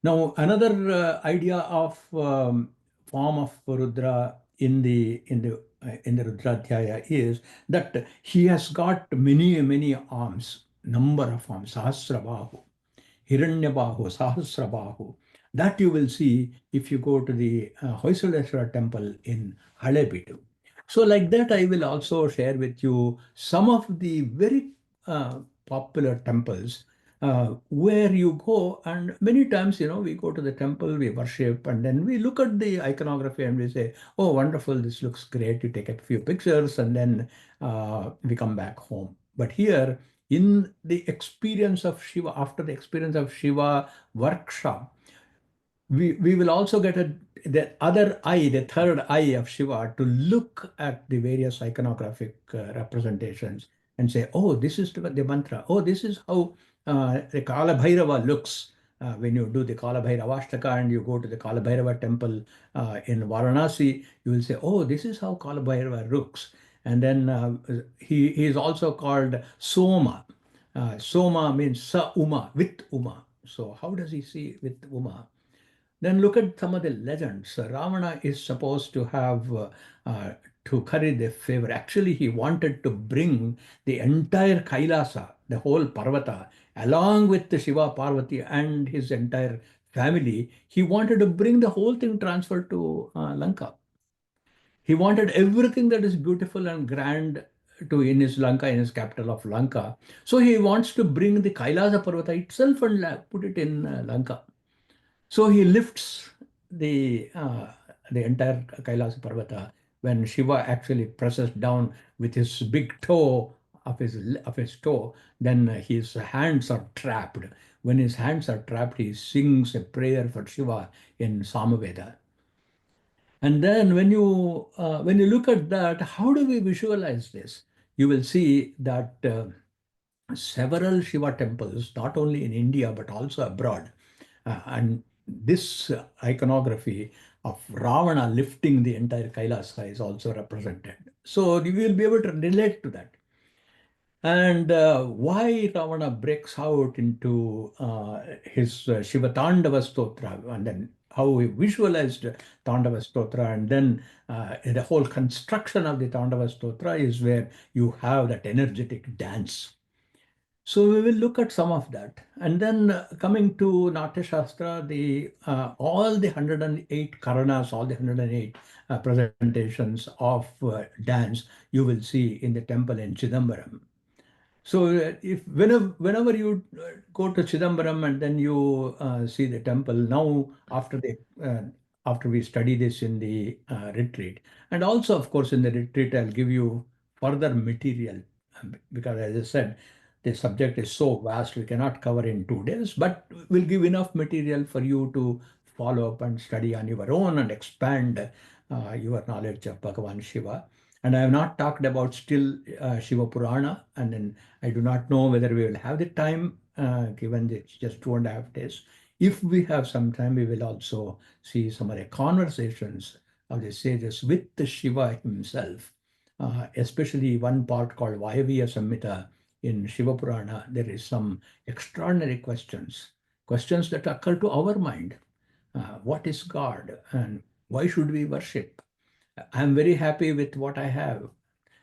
Now, another idea of form of Rudra in the Rudradhyaya is that he has got many arms, number of arms, Sahasrabahu, Hiranyabahu, Sahasrabahu. That you will see if you go to the Hoysaleshwara temple in Halebeedu. So like that, I will also share with you some of the very popular temples where you go, and many times, we go to the temple, we worship, and then we look at the iconography and we say, oh, wonderful, this looks great. You take a few pictures and then we come back home. But here, in the experience of Shiva, after the experience of Shiva workshop, we will also get the other eye, the third eye of Shiva, to look at the various iconographic representations and say, oh, this is the mantra. Oh, this is how the Kala Bhairava looks. When you do the Kala Bhairavashtaka and you go to the Kala Bhairava temple in Varanasi, you will say, oh, this is how Kala Bhairava looks. And then he is also called Soma. Soma means Sa Uma, with Uma. So how does he see with Uma? Then look at some of the legends. Ravana is supposed to have to carry the favor. Actually, he wanted to bring the entire Kailasa, the whole Parvata, along with the Shiva, Parvati, and his entire family. He wanted to bring the whole thing transferred to Lanka. He wanted everything that is beautiful and grand to in his Lanka, in his capital of Lanka. So he wants to bring the Kailasa Parvata itself and put it in Lanka. So he lifts the entire Kailasa Parvata when Shiva actually presses down with his big toe of his toe. Then his hands are trapped. When his hands are trapped, he sings a prayer for Shiva in Samaveda. And then when you look at that, how do we visualize this? You will see that several Shiva temples, not only in India but also abroad, and this iconography of Ravana lifting the entire Kailasa is also represented. So you will be able to relate to that. And why Ravana breaks out into his Shiva Tandava Stotra, and then how he visualized Tandava Stotra, and then the whole construction of the Tandava Stotra is where you have that energetic dance. So we will look at some of that. And then coming to Natya Shastra, all the 108 Karanas, all the 108 presentations of dance, you will see in the temple in Chidambaram. So if whenever you go to Chidambaram and then you see the temple, now after we study this in the retreat, and also of course in the retreat I'll give you further material, because as I said, the subject is so vast we cannot cover in 2 days, but we'll give enough material for you to follow up and study on your own and expand your knowledge of Bhagavan Shiva. And I have not talked about still Shiva Purana, and then I do not know whether we will have the time, given it's just 2.5 days. If we have some time, we will also see some of the conversations of the sages with the Shiva himself, especially one part called Vayaviya Samhita in Shiva Purana. There is some extraordinary questions that occur to our mind. What is God and why should we worship? I'm very happy with what I have.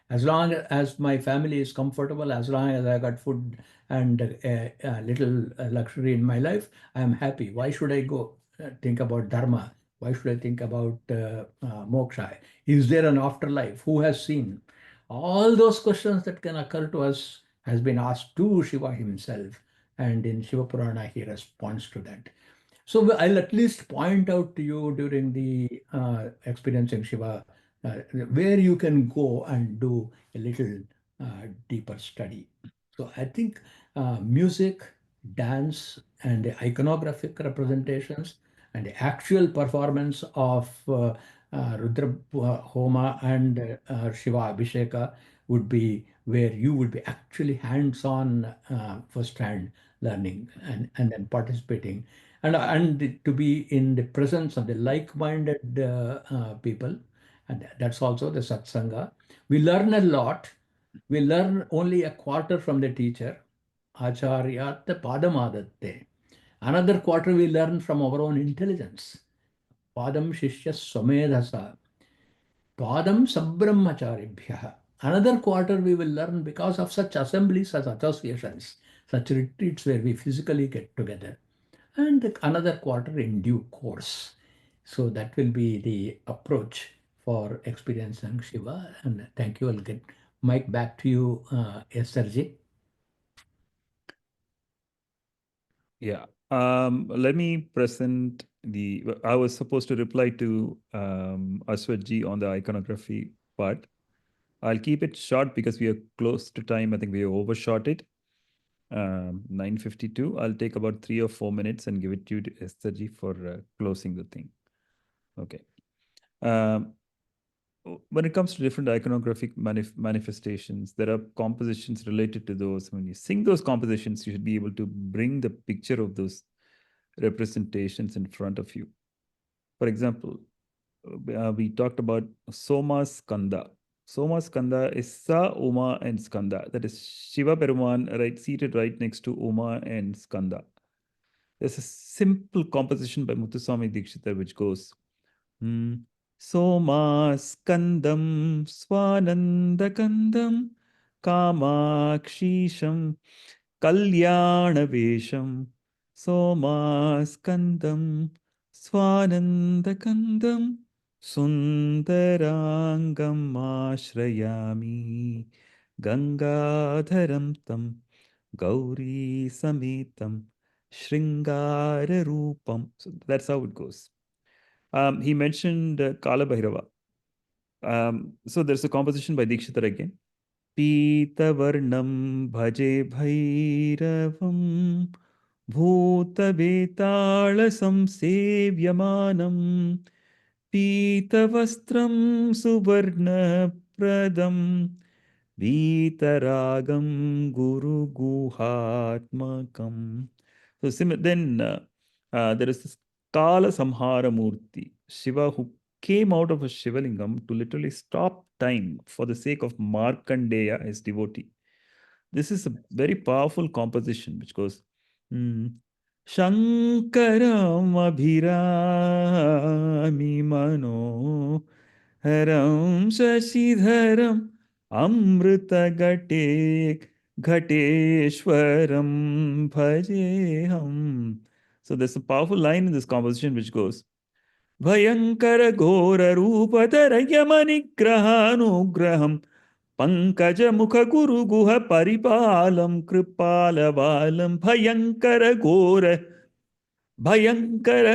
As long as my family is comfortable, as long as I got food and a little luxury in my life, I'm happy. Why should I go think about dharma? Why should I think about moksha? Is there an afterlife? Who has seen? All those questions that can occur to us has been asked to Shiva himself, and in Shiva Purana he responds to that. So I'll at least point out to you during the Experiencing Shiva where you can go and do a little deeper study. So I think music, dance, and the iconographic representations and the actual performance of Rudra Homa and Shiva Abhisheka would be where you would be actually hands-on, first-hand learning and then participating and to be in the presence of the like-minded people, and that's also the satsanga. We learn a lot. We learn only a quarter from the teacher. Acharyat padamadatte. Another quarter we learn from our own intelligence. Padam shishya swamedhasa. Padam sabrahmacharibhya. Another quarter we will learn because of such assemblies, such associations, such retreats where we physically get together, and another quarter in due course. So that will be the approach for experiencing Shiva. And thank you. I'll get mic back to you, Sarji. Yeah. Let me present the. I was supposed to reply to Aswath G on the iconography part. I'll keep it short because we are close to time. I think we overshot it. 9:52. I'll take about 3 or 4 minutes and give it to you, Esther G, for closing the thing. Okay. When it comes to different iconographic manifestations, there are compositions related to those. When you sing those compositions, you should be able to bring the picture of those representations in front of you. For example, we talked about Soma Skanda. Soma Skanda is Sa, Uma, and Skanda. That is Shiva Peruman, right, seated right next to Uma and Skanda. There's a simple composition by Muthuswami Dikshitar which goes, Somaskandam Swanandakandam Kamakshisham Kalyanavesham Somaskandam Swanandakandam Sundarangam Ashrayami Gangadharam Tam Gauri Samitam Shringara Rupam. So that's how it goes. He mentioned Kala Bhairava. So there's a composition by Dikshitar again. Pitavarnam bhaje bhairavam bhutavetala samsevyamanam pitavastram suvarna pradam vitaragam guru guhatmakam. So then there is this Kala Samhara Murti, Shiva who came out of a Shivalingam to literally stop time for the sake of Markandeya, his devotee. This is a very powerful composition which goes Shankaram Abhirami Mano Haram Shashidharam Amrita Gate Ghateshwaram Bhajeham. So there's a powerful line in this composition which goes Bhayankara Ghora Rupadara Yamanigrahanugraham Pankaja Mukha Guru Guha Paripalam Kripala Valam Bhayankara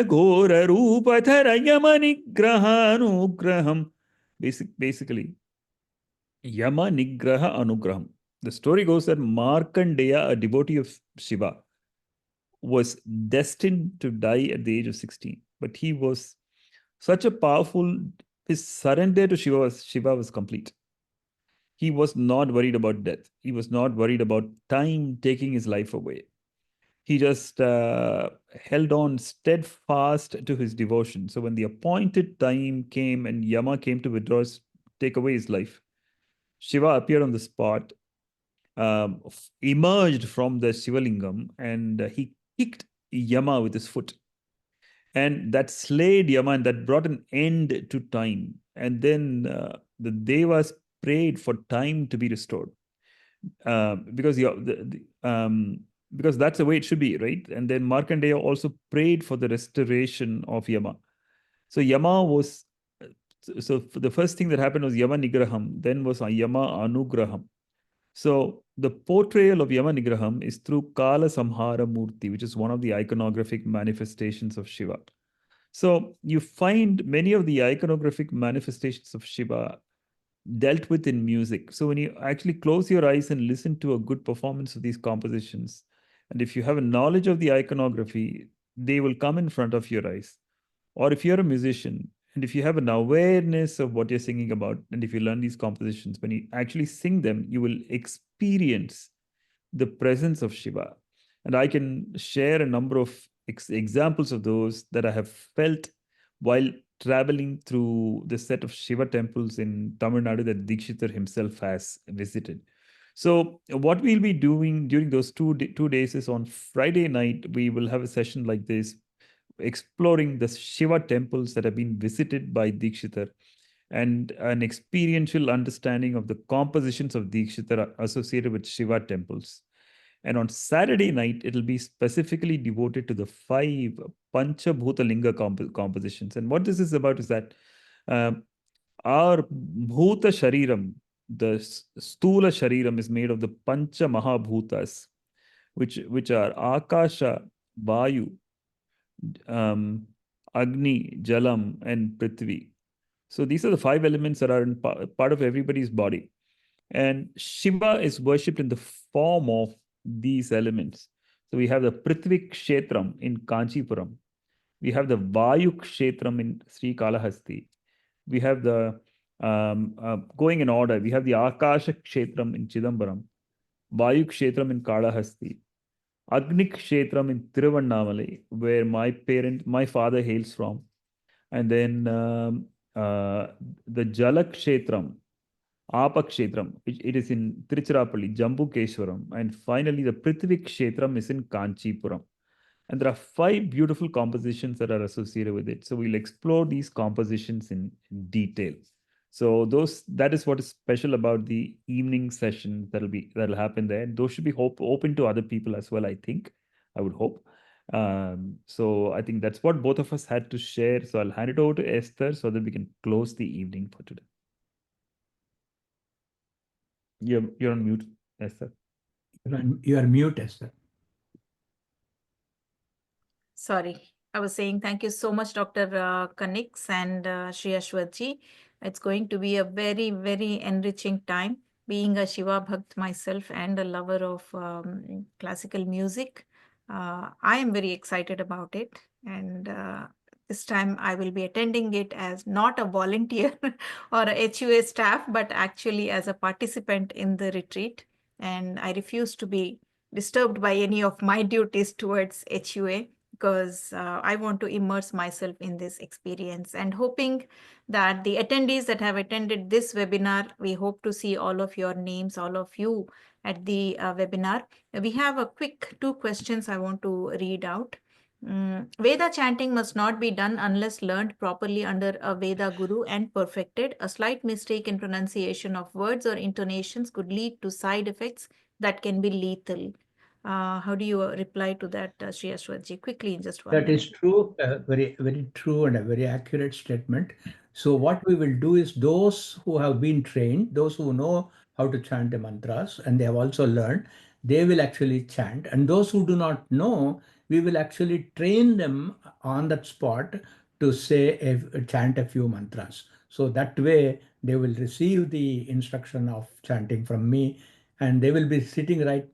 Ghora Rupadara Yamanigrahanugraham. Basically, Yama Nigraha Anugraham. The story goes that Markandeya, a devotee of Shiva, was destined to die at the age of 16. But he was such a powerful, his surrender to Shiva was complete. He was not worried about death. He was not worried about time taking his life away. He just held on steadfast to his devotion. So when the appointed time came and Yama came to take away his life, Shiva appeared on the spot, emerged from the Shivalingam, and he kicked Yama with his foot. And that slayed Yama, and that brought an end to time. and then the devas prayed for time to be restored, because because that's the way it should be, right? And then Markandeya also prayed for the restoration of Yama. So Yama was, so the first thing that happened was Yama Nigraham, then was Yama Anugraham. So the portrayal of Yama Nigraham is through Kala Samhara Murti, which is one of the iconographic manifestations of Shiva. So you find many of the iconographic manifestations of Shiva dealt with in music. So when you actually close your eyes and listen to a good performance of these compositions, and if you have a knowledge of the iconography, they will come in front of your eyes. Or if you're a musician, and if you have an awareness of what you're singing about, and if you learn these compositions, when you actually sing them, you will experience the presence of Shiva. And I can share a number of examples of those that I have felt while traveling through the set of Shiva temples in Tamil Nadu that Dikshitar himself has visited. So what we'll be doing during those 2 days is on Friday night, we will have a session like this, exploring the Shiva temples that have been visited by Dikshitar and an experiential understanding of the compositions of Dikshitar associated with Shiva temples. And on Saturday night, it'll be specifically devoted to the 5 Panchabhuta Linga compositions. And what this is about is that our Bhuta Shariram, the Stula Shariram, is made of the Pancha Mahabhutas, which are Akasha, Vayu, Agni, Jalam, and Prithvi. So these are the 5 elements that are in part of everybody's body. And Shiva is worshipped in the form of these elements. So we have the Prithvi Kshetram in Kanchipuram. We have the Vayu Kshetram in Sri Kalahasti. We have the, going in order, we have the Akasha Kshetram in Chidambaram, Vayu Kshetram in Kalahasti, Agni Kshetram in Tiruvannamalai, where my father hails from. And then the Jala Kshetram, Apakshetram, it is in Tiruchirappalli, Jambukeshwaram. And finally, the Prithvi Kshetram is in Kanchipuram. And there are 5 beautiful compositions that are associated with it. So we'll explore these compositions in detail. So that is what is special about the evening session that'll happen there. Those should be open to other people as well, I think. I would hope. So I think that's what both of us had to share. So I'll hand it over to Esther so that we can close the evening for today. You're on mute, Esther. You are mute, Esther. Sorry, I was saying thank you so much, Dr. Kanix and Shri Aswath Ji. It's going to be a very, very enriching time. Being a Shiva Bhakt myself and a lover of classical music, I am very excited about it. And this time I will be attending it as not a volunteer or a HUA staff, but actually as a participant in the retreat. And I refuse to be disturbed by any of my duties towards HUA, because I want to immerse myself in this experience, and hoping that the attendees that have attended this webinar, we hope to see all of your names, all of you at the webinar. We have a quick 2 questions I want to read out. Veda chanting must not be done unless learned properly under a Veda guru and perfected. A slight mistake in pronunciation of words or intonations could lead to side effects that can be lethal. How do you reply to that, Shri Aswath Ji? Quickly, in just 1 That minute. is true, very, very true and a very accurate statement. So what we will do is those who have been trained, those who know how to chant the mantras and they have also learned, they will actually chant. And those who do not know, we will actually train them on that spot to chant a few mantras. So that way they will receive the instruction of chanting from me, and they will be sitting right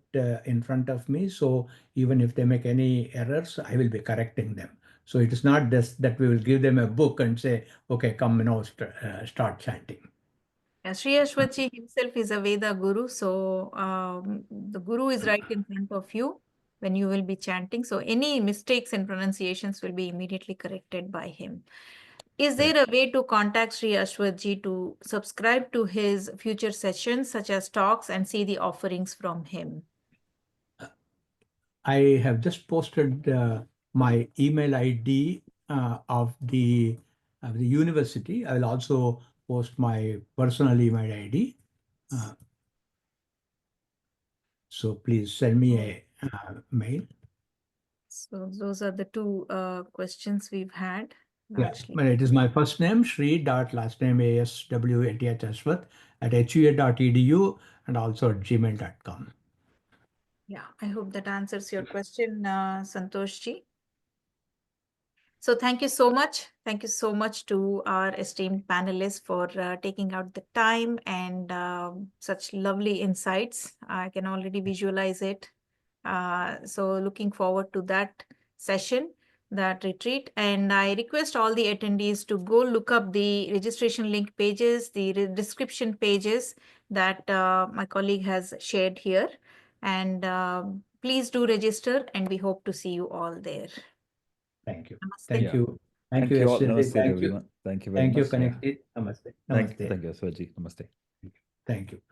in front of me. So even if they make any errors, I will be correcting them. So it is not just that we will give them a book and say, okay, come now, start chanting. Sri Aswath Ji himself is a Veda guru, so the guru is right in front of you when you will be chanting. So any mistakes in pronunciations will be immediately corrected by him. Is there a way to contact Sri Aswath Ji to subscribe to his future sessions, such as talks, and see the offerings from him? I have just posted my email ID of the the university. I will also post my personal email ID. So please send me a mail. So those are the two questions we've had. Yeah, Largely. but it is my first name, Shri dot last name ASWATH Aswath at hua.edu and also at gmail.com. Yeah, I hope that answers your question, Santosh ji. So thank you so much. Thank you so much to our esteemed panelists for taking out the time and such lovely insights. I can already visualize it. So looking forward to that session, that retreat. And I request all the attendees to go look up the registration link pages, the description pages that my colleague has shared here. And please do register, and we hope to see you all there. Thank you. Namaste. Thank Yeah. you. Thank Thank you, you all. yesterday. Namaste, Thank you. everyone. Thank you very Thank you, much. Yeah. Connected. Namaste. Namaste. Thank you, Aswath ji. Namaste. Thank you.